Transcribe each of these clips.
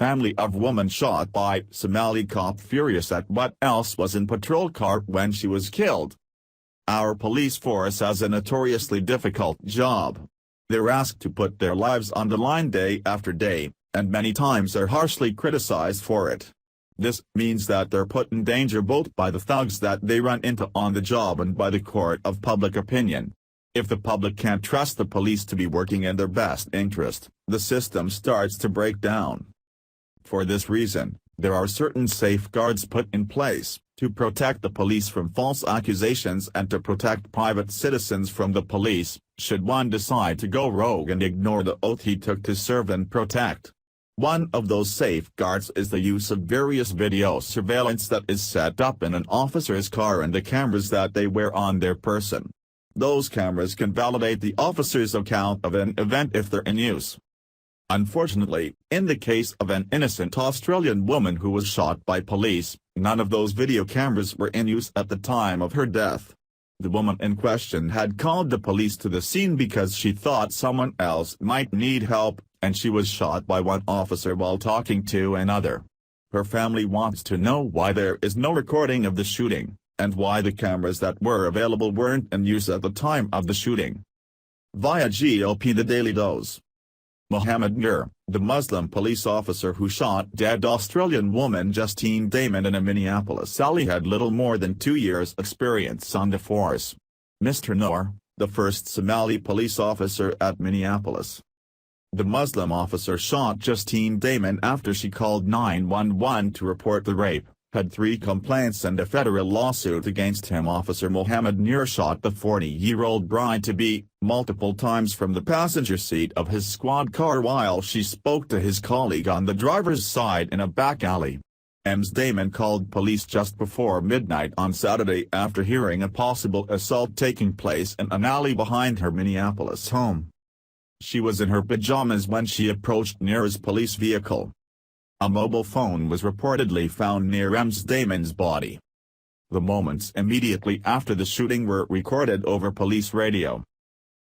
family of woman shot by Somali cop furious at what else was in patrol car when she was killed. Our police force has a notoriously difficult job. They're asked to put their lives on the line day after day, and many times are harshly criticized for it. This means that they're put in danger both by the thugs that they run into on the job and by the court of public opinion. If the public can't trust the police to be working in their best interest, the system starts to break down. For this reason, there are certain safeguards put in place to protect the police from false accusations and to protect private citizens from the police, should one decide to go rogue and ignore the oath he took to serve and protect. One of those safeguards is the use of various video surveillance that is set up in an officer's car and the cameras that they wear on their person. Those cameras can validate the officer's account of an event if they're in use. Unfortunately, in the case of an innocent Australian woman who was shot by police, none of those video cameras were in use at the time of her death. The woman in question had called the police to the scene because she thought someone else might need help, and she was shot by one officer while talking to another. Her family wants to know why there is no recording of the shooting, and why the cameras that were available weren't in use at the time of the shooting. Via GOP The Daily Dose. Mohammed Nur, the Muslim police officer who shot dead Australian woman Justine Damon in a Minneapolis alley, had little more than 2 years' experience on the force. Mr. Nur, the first Somali police officer at Minneapolis. The Muslim officer shot Justine Damon after she called 911 to report the rape, had 3 complaints and a federal lawsuit against him. Officer Mohammed Nur shot the 40-year-old bride-to-be multiple times from the passenger seat of his squad car while she spoke to his colleague on the driver's side in a back alley. Ms. Damon called police just before midnight on Saturday after hearing a possible assault taking place in an alley behind her Minneapolis home. She was in her pajamas when she approached Nur's police vehicle. A mobile phone was reportedly found near Ms. Damon's body. The moments immediately after the shooting were recorded over police radio.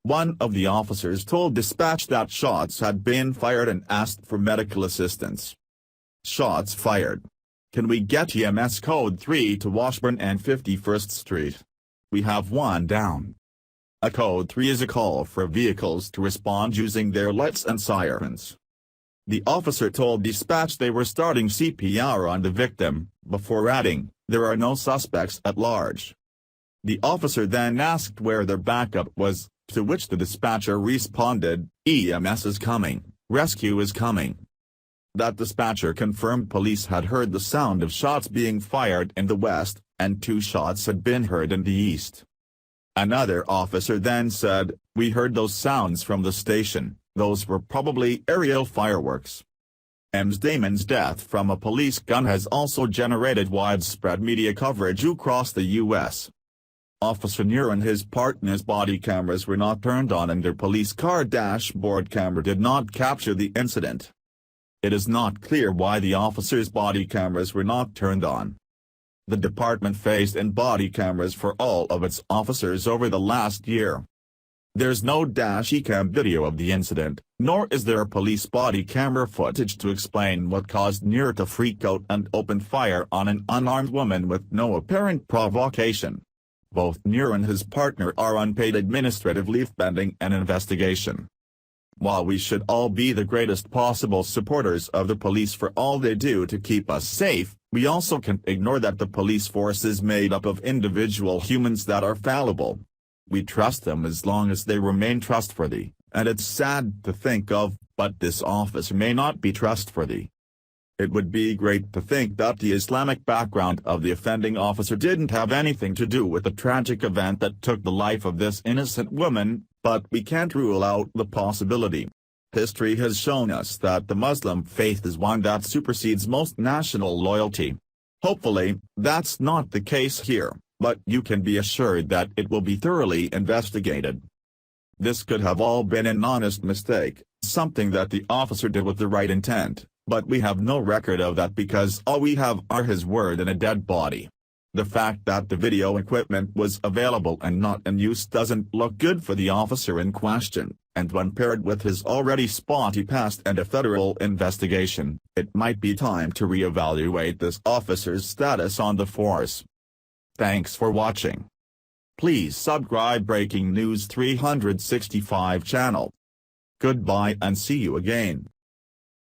One of the officers told dispatch that shots had been fired and asked for medical assistance. Shots fired. Can we get EMS code 3 to Washburn and 51st Street? We have one down. A code 3 is a call for vehicles to respond using their lights and sirens. The officer told dispatch they were starting CPR on the victim, before adding, "There are no suspects at large." The officer then asked where their backup was, to which the dispatcher responded, "EMS is coming, rescue is coming." That dispatcher confirmed police had heard the sound of shots being fired in the west, and 2 shots had been heard in the east. Another officer then said, "We heard those sounds from the station. Those were probably aerial fireworks." Ms. Damon's death from a police gun has also generated widespread media coverage across the U.S. Officer Nur and his partner's body cameras were not turned on and their police car dashboard camera did not capture the incident. It is not clear why the officer's body cameras were not turned on. The department phased in body cameras for all of its officers over the last year. There's no dash-cam video of the incident, nor is there police body camera footage to explain what caused Nur to freak out and open fire on an unarmed woman with no apparent provocation. Both Nur and his partner are on paid administrative leave pending an investigation. While we should all be the greatest possible supporters of the police for all they do to keep us safe, we also can't ignore that the police force is made up of individual humans that are fallible. We trust them as long as they remain trustworthy, and it's sad to think of, but this officer may not be trustworthy. It would be great to think that the Islamic background of the offending officer didn't have anything to do with the tragic event that took the life of this innocent woman, but we can't rule out the possibility. History has shown us that the Muslim faith is one that supersedes most national loyalty. Hopefully, that's not the case here, but you can be assured that it will be thoroughly investigated. This could have all been an honest mistake, something that the officer did with the right intent, but we have no record of that because all we have are his word and a dead body. The fact that the video equipment was available and not in use doesn't look good for the officer in question, and when paired with his already spotty past and a federal investigation, it might be time to reevaluate this officer's status on the force. Thanks for watching. Please subscribe Breaking News 365 channel. Goodbye and see you again.